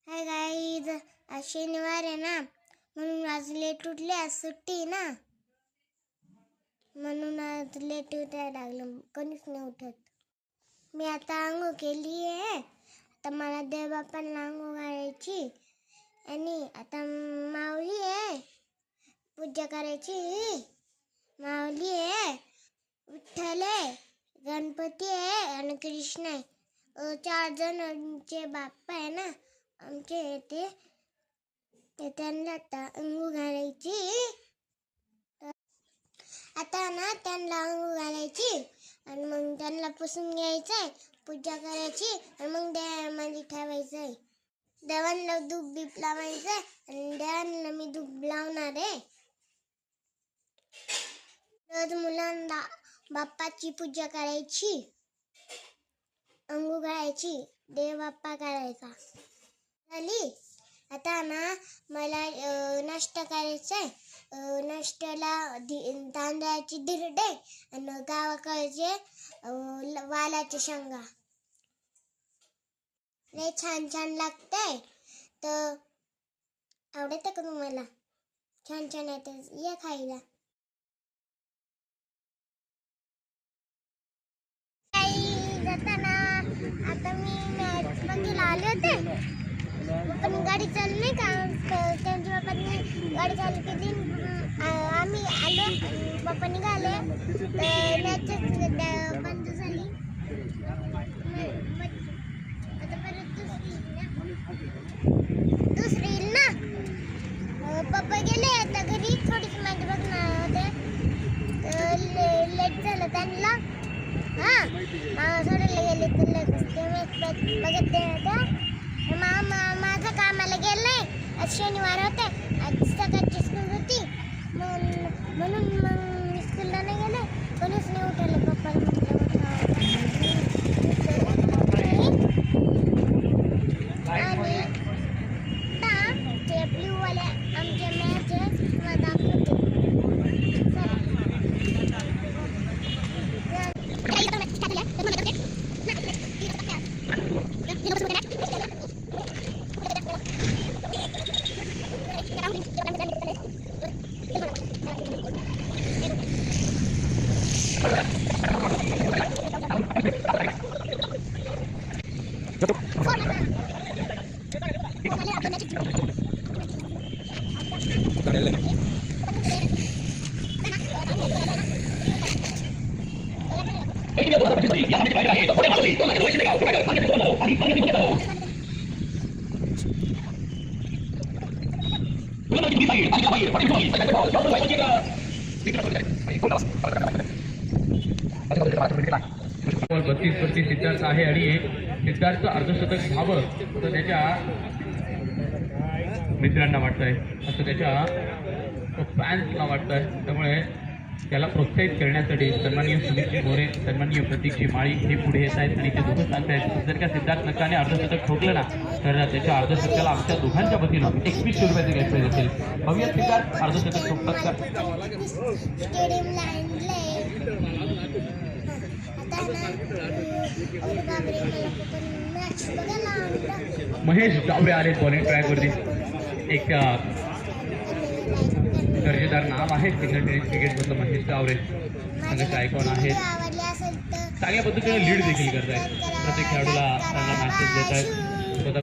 Hi guys, आज शनिवार आहे ना, म्हणून आज लेट उठले. आज सुट्टी आहे ना, म्हणून आज लेट उठायला लागलं. कोणीच नाही उठत. मी आता आंघोळ केली आहे. आता मला देवबापांना आंघोळ घालायची आणि आता माऊली आहे, पूजा करायची. माऊली आहे, विठ्ठल आहे, गणपती आहे आणि कृष्ण आहे. 4 जणांचे बाप्पा आहे ना आमचे, ते त्यांना आता अंघोळ घालायची. आता ना त्यांना अंघोळ घालायची आणि मग त्यांना पुसून घ्यायचंय, पूजा करायची आणि मग देवामध्ये ठेवायचंय. देवांना धूप बीप लावायचंय आणि देवांना मी धूप लावणार आहे. रोज मुलांना बाप्पाची पूजा करायची, अंघोळ घालायची, देव बाप्पा करायचा. झाली. आता ना मला नाश्ता करायचा आहे. नाश्त्याला तांदळाची धिरडे आणि गावाकडचे वालाच्या शेंगा. लय छान छान लागतंय. तर आवडतं का तुम्हाला? छान छान आहे तर या खायला. जाताना आता मी मॅच बघायला आले होते. पण गाडी चालू नाही का, त्यांच्या बाप्पांनी गाडी चालू केली. आम्ही आलो, बाप्पा निघाले तर मॅच बंद झाली. आता परत दुसरी येईल ना. पप्पा गेले आता घरी, थोडीशी मॅच बघणार होते तर लेट झालं त्यांना. सोडायला गेले तर बघत माझं कामाला गेलंय. आज शनिवार होते, आज सकाळची स्कूल होती म्हणून मग मी स्कूलला नाही गेले. कोणीच नाही उठवलं. पप्पाला म्हटलं आणि ते ब्ल्यूवाले आमचे मॅच आहे दाखवते. सिद्धार्थ आहे आणि सिद्धार्थ अर्धशतक व्हावं असं त्याच्या मित्रांना वाटतंय, असं त्याच्या फॅन्सला वाटतंय. त्यामुळे त्याला प्रोत्साहित करण्यासाठी सन्माननीय सुमितजी मोरे, सन्माननीय प्रतीकजी माळी हे पुढे येत आहेत आणि ते दोघं सांगत आहेत. जर का सिद्धार्थ नक्काने अर्धशतक ठोकलं ना तर त्याच्या अर्धशतकाला आमच्या दोघांच्या वतीनं 2100 रुपयाचे कॅश प्राइज असेल. बघूया सिद्धार्थ अर्धशतक ठोकतात का. महेश डावरे आले बॉलिंग ट्रॅकवरती. एक दर्जेदार नाव आहे सिंगल टेनिस क्रिकेटमधलं महेश डावरे. संघाचे आयकॉन आहेत. चांगल्या पद्धतीने लीड देखील करत आहेत. प्रत्येक खेळाडूला चांगला मॅसेज देत आहेत.